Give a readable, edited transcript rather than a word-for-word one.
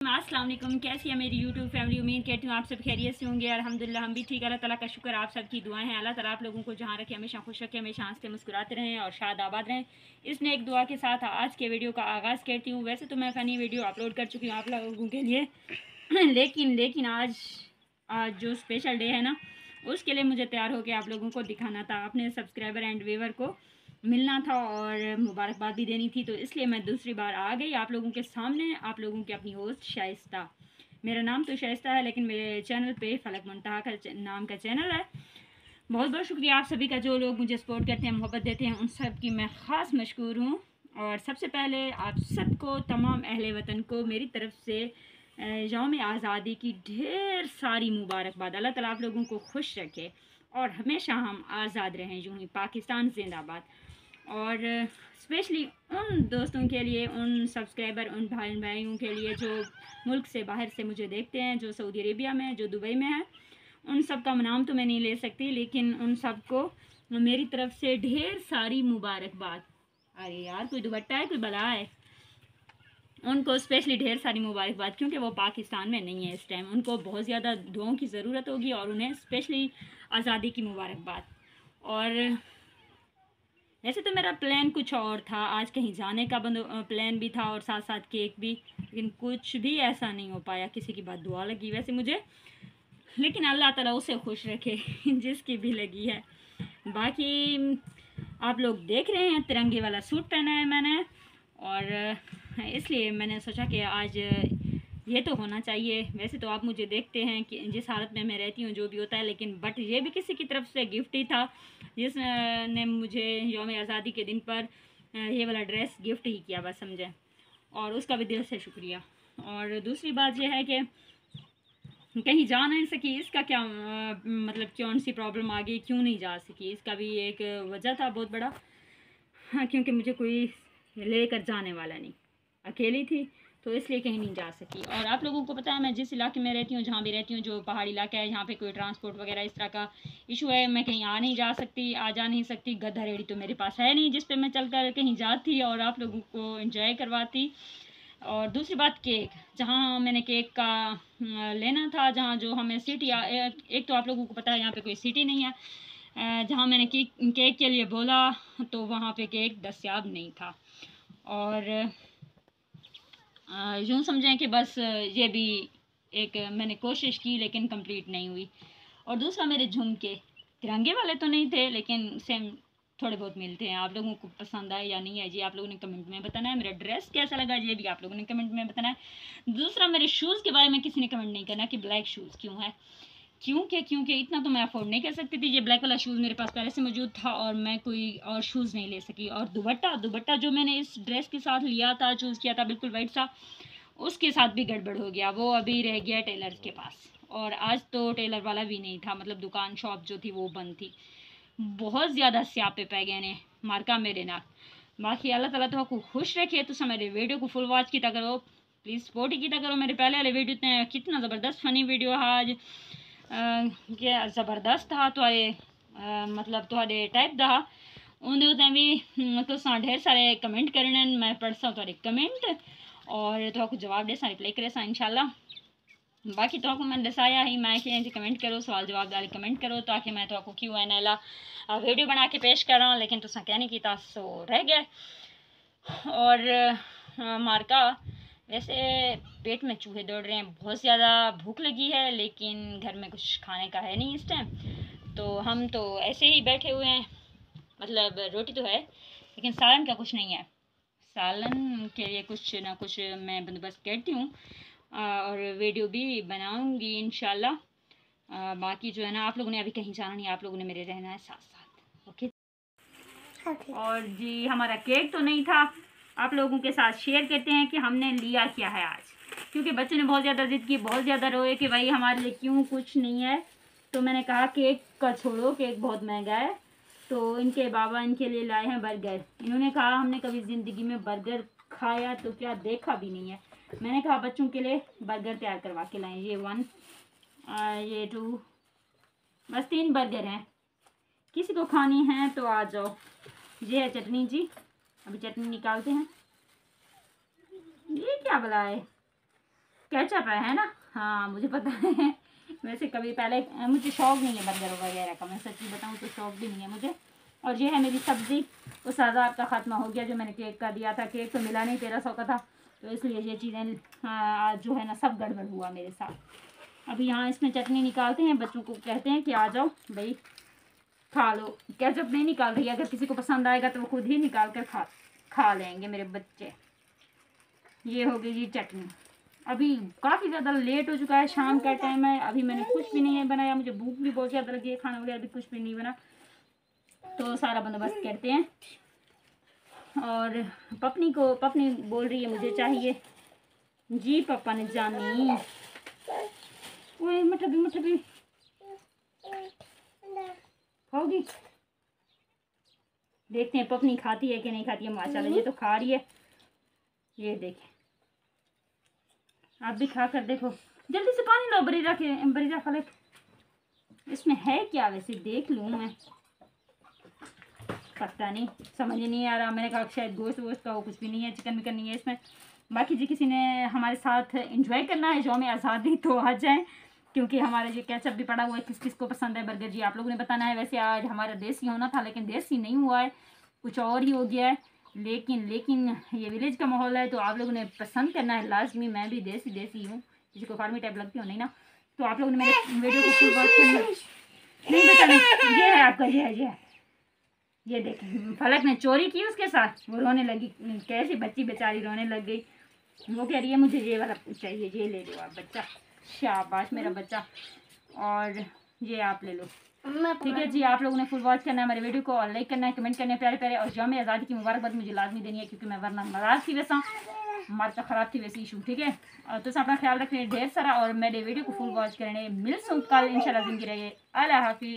अस्सलाम वालेकुम। कैसी है मेरी यूट्यूब फैमिली? उम्मीद करती हूँ आप सब खैरियत से होंगे। अल्हम्दुलिल्लाह हम भी ठीक। अल्लाह ताला का शुक्र, आप सबकी दुआएं हैं। अल्लाह ताला आप लोगों को जहाँ रखे हमेशा खुश रखे, हमेशा हंसते मुस्कुराते रहें और शाद आबाद रहें। इसने एक दुआ के साथ आज के वीडियो का आगाज़ करती हूँ। वैसे तो मैं फ़नी वीडियो अपलोड कर चुकी हूँ आप लोगों के लिए लेकिन आज जो स्पेशल डे है ना, उसके लिए मुझे तैयार होकर आप लोगों को दिखाना था, अपने सब्सक्राइबर एंड व्यूवर को मिलना था और मुबारकबाद भी देनी थी। तो इसलिए मैं दूसरी बार आ गई आप लोगों के सामने, आप लोगों की अपनी होस्ट शाइस्ता। मेरा नाम तो शाइस्ता है, लेकिन मेरे चैनल पे फलक मुंतहा का नाम का चैनल है। बहुत बहुत शुक्रिया आप सभी का, जो लोग मुझे सपोर्ट करते हैं, मोहब्बत देते हैं, उन सब की मैं ख़ास मशकूर हूँ। और सबसे पहले आप सबको, तमाम अहले वतन को मेरी तरफ से यौम आज़ादी की ढेर सारी मुबारकबाद। अल्लाह ताला आप लोगों को खुश रखे और हमेशा हम आज़ाद रहें, यूँ ही पाकिस्तान जिंदाबाद। और स्पेशली उन दोस्तों के लिए, उन सब्सक्राइबर, उन भाइयों के लिए जो मुल्क से बाहर से मुझे देखते हैं, जो सऊदी अरेबिया में, जो दुबई में है, उन सब का नाम तो मैं नहीं ले सकती, लेकिन उन सब को मेरी तरफ से ढेर सारी मुबारकबाद। अरे यार, कोई दुपट्टा है, कोई बला है। उनको स्पेशली ढेर सारी मुबारकबाद, क्योंकि वो पाकिस्तान में नहीं है इस टाइम। उनको बहुत ज़्यादा दुआओं की ज़रूरत होगी और उन्हें स्पेशली आज़ादी की मुबारकबाद। और वैसे तो मेरा प्लान कुछ और था, आज कहीं जाने का प्लान भी था और साथ साथ केक भी, लेकिन कुछ भी ऐसा नहीं हो पाया। किसी की बात दुआ लगी वैसे मुझे, लेकिन अल्लाह ताला उसे खुश रखे जिसकी भी लगी है। बाकी आप लोग देख रहे हैं, तिरंगे वाला सूट पहना है मैंने, और इसलिए मैंने सोचा कि आज ये तो होना चाहिए। वैसे तो आप मुझे देखते हैं कि जिस हालत में मैं रहती हूँ, जो भी होता है, लेकिन बट ये भी किसी की तरफ से गिफ्ट ही था, जिसने मुझे यौम आज़ादी के दिन पर ये वाला ड्रेस गिफ्ट ही किया, बस समझे, और उसका भी दिल से शुक्रिया। और दूसरी बात यह है कि कहीं जा नहीं सकी, इसका क्या मतलब कौन सी प्रॉब्लम आ गई, क्यों नहीं जा सकी, इसका भी एक वजह था बहुत बड़ा। हाँ, क्योंकि मुझे कोई लेकर जाने वाला नहीं, अकेली थी, तो इसलिए कहीं नहीं जा सकी। और आप लोगों को पता है, मैं जिस इलाके में रहती हूँ, जहाँ भी रहती हूँ, जो पहाड़ी इलाका है, यहाँ पे कोई ट्रांसपोर्ट वगैरह इस तरह का इशू है। मैं कहीं आ जा नहीं सकती। गधा रेडी तो मेरे पास है नहीं जिस पे मैं चल कर कहीं जाती और आप लोगों को एंजॉय करवाती। और दूसरी बात, केक, जहाँ मैंने केक का लेना था, जहाँ जो हमें सिटी, एक तो आप लोगों को पता है यहाँ पे कोई सिटी नहीं है, जहाँ मैंने केक के लिए बोला तो वहाँ पे केक दस्तयाब नहीं था। और यूँ समझें कि बस ये भी एक मैंने कोशिश की, लेकिन कंप्लीट नहीं हुई। और दूसरा, मेरे झुमके तिरंगे वाले तो नहीं थे, लेकिन सेम थोड़े बहुत मिलते हैं। आप लोगों को पसंद आए या नहीं है जी, आप लोगों ने कमेंट में बताना है। मेरा ड्रेस कैसा लगा ये भी आप लोगों ने कमेंट में बताना है। दूसरा, मेरे शूज़ के बारे में किसी ने कमेंट नहीं करना कि ब्लैक शूज़ क्यों है, क्योंकि इतना तो मैं अफोर्ड नहीं कर सकती थी। ये ब्लैक वाला शूज़ मेरे पास पहले से मौजूद था और मैं कोई और शूज़ नहीं ले सकी। और दुपट्टा जो मैंने इस ड्रेस के साथ लिया था, चूज़ किया था, बिल्कुल वाइट सा, उसके साथ भी गड़बड़ हो गया। वो अभी रह गया टेलर के पास, और आज तो टेलर वाला भी नहीं था, मतलब दुकान शॉप जो थी वो बंद थी। बहुत ज़्यादा स्यापे पै गए ने मार्का मेरे नाल। बाकी अल्लाह ताला तो आपको खुश रखे। तो मेरे वीडियो को फुल वॉच किया करो, प्लीज़ सपोर्ट ही किया करो। मेरे पहले वाले वीडियो इतने कितना ज़बरदस्त फनी वीडियो है आज, क्या ज़बरदस्त था तो मतलब थोड़े टाइप दा उन्हें भी तो ढेर सारे कमेंट करने, मैं पढ़सा थोड़े कमेंट और तो जवाब दे रिप्लाई करे इंशाल्लाह। बाकी तो मैं दसाया ही, मैं कि कमेंट करो, सवाल जवाब वाले कमेंट करो, ताकि मैं तो Q&A वीडियो बना के पेश कर रहा हूँ, लेकिन तुसा कहने की सो रह गया। और मार्का, वैसे पेट में चूहे दौड़ रहे हैं, बहुत ज़्यादा भूख लगी है, लेकिन घर में कुछ खाने का है नहीं इस टाइम, तो हम तो ऐसे ही बैठे हुए हैं। मतलब रोटी तो है, लेकिन सालन का कुछ नहीं है। सालन के लिए कुछ ना कुछ मैं बंदोबस्त करती हूँ और वीडियो भी बनाऊंगी इंशाल्लाह। बाकी जो है ना, आप लोगों ने अभी कहीं जाना नहीं, आप लोगों ने मेरे रहना है साथ साथ, ओके। और जी, हमारा केक तो नहीं था, आप लोगों के साथ शेयर करते हैं कि हमने लिया क्या है आज, क्योंकि बच्चों ने बहुत ज़्यादा ज़िद की, बहुत ज़्यादा रोए कि भाई हमारे लिए क्यों कुछ नहीं है। तो मैंने कहा केक का छोड़ो, केक बहुत महंगा है। तो इनके बाबा इनके लिए लाए हैं बर्गर। इन्होंने कहा हमने कभी ज़िंदगी में बर्गर खाया तो क्या, देखा भी नहीं है। मैंने कहा बच्चों के लिए बर्गर तैयार करवा के लाएँ। ये 1, ये 2, बस 3 बर्गर हैं। किसी को खानी है तो आ जाओ। ये है चटनी जी, अभी चटनी निकालते हैं। ये क्या भला है, केचप है ना? हाँ मुझे पता है। वैसे कभी पहले मुझे शौक़ नहीं है बर्गर वगैरह का, मैं सच्ची बताऊँ तो शौक़ भी नहीं है मुझे। और ये है मेरी सब्ज़ी। उस आज़ाद का ख़त्म हो गया जो मैंने केक का दिया था, केक तो मिला नहीं, 1300 का था, तो इसलिए ये चीज़ें आज जो है ना सब गड़बड़ हुआ मेरे साथ। अभी यहाँ इसमें चटनी निकालते हैं, बच्चों को कहते हैं कि आ जाओ भाई खा लो। केचप नहीं निकाल रही, अगर किसी को पसंद आएगा तो वो खुद ही निकाल कर खा लेंगे मेरे बच्चे। ये हो गई जी चटनी। अभी काफ़ी ज़्यादा लेट हो चुका है, शाम का टाइम है, अभी मैंने कुछ भी नहीं बनाया, मुझे भूख भी बहुत ज़्यादा लगी है, खाना वगैरह भी कुछ भी नहीं बना, तो सारा बंदोबस्त करते हैं। और पपनी बोल रही है मुझे चाहिए। जी पापा ने जानी। ओए मटर भी खाओगी? देखते हैं पपनी खाती है कि नहीं खाती है। माशाल्लाह ये तो खा रही है। ये देखें, आप भी खा कर देखो। जल्दी से पानी लो, बरीजा खा ले। इसमें है क्या वैसे, देख लूँ मैं, पता नहीं, समझ नहीं आ रहा। मैंने कहा शायद गोश्त वोश्त का हो, कुछ भी नहीं है, चिकन विकन नहीं है इसमें। बाकी जी किसी ने हमारे साथ एंजॉय करना है यौम आज़ादी तो आ जाएँ, क्योंकि हमारे जो केचप भी पड़ा हुआ है, किस किस को पसंद है बर्गर जी आप लोगों ने बताना है। वैसे आज हमारा देसी होना था, लेकिन देसी नहीं हुआ है, कुछ और ही हो गया है। लेकिन ये विलेज का माहौल है, तो आप लोगों ने पसंद करना है लाजमी। मैं भी देसी हूँ, किसी को फार्मी टाइप लगती हूँ नहीं ना, तो आप लोगों ने मेरे वीडियो को फुल वॉच करना नहीं बेटा नहीं। ये है आपका, ये है ये देखें, फलक ने चोरी की उसके साथ, वो रोने लगी। कैसी बच्ची बेचारी रोने लग गई। वो कह रही है मुझे ये वाला चाहिए, ये ले लो आप बच्चा। शाबाश मेरा बच्चा। और ये आप ले लो, ठीक है जी। आप लोगों ने फुल वॉच करना है हमारे वीडियो को, और लाइक करना है, कमेंट करना है प्यारे प्यारे, और यौम आज़ादी की मुबारकबाद मुझे लाजमी देनी है, क्योंकि मैं वरना नाराज़ थी वैसा, हमारा ख़राब थी वैसी इशू, ठीक है। और तो अपना ख्याल रखने ढेर सारा, और मेरे वीडियो को फुल वॉच करने मिल कल इंशाल्लाह ज़िंदगी रहिए। अल्लाह हाफिज़।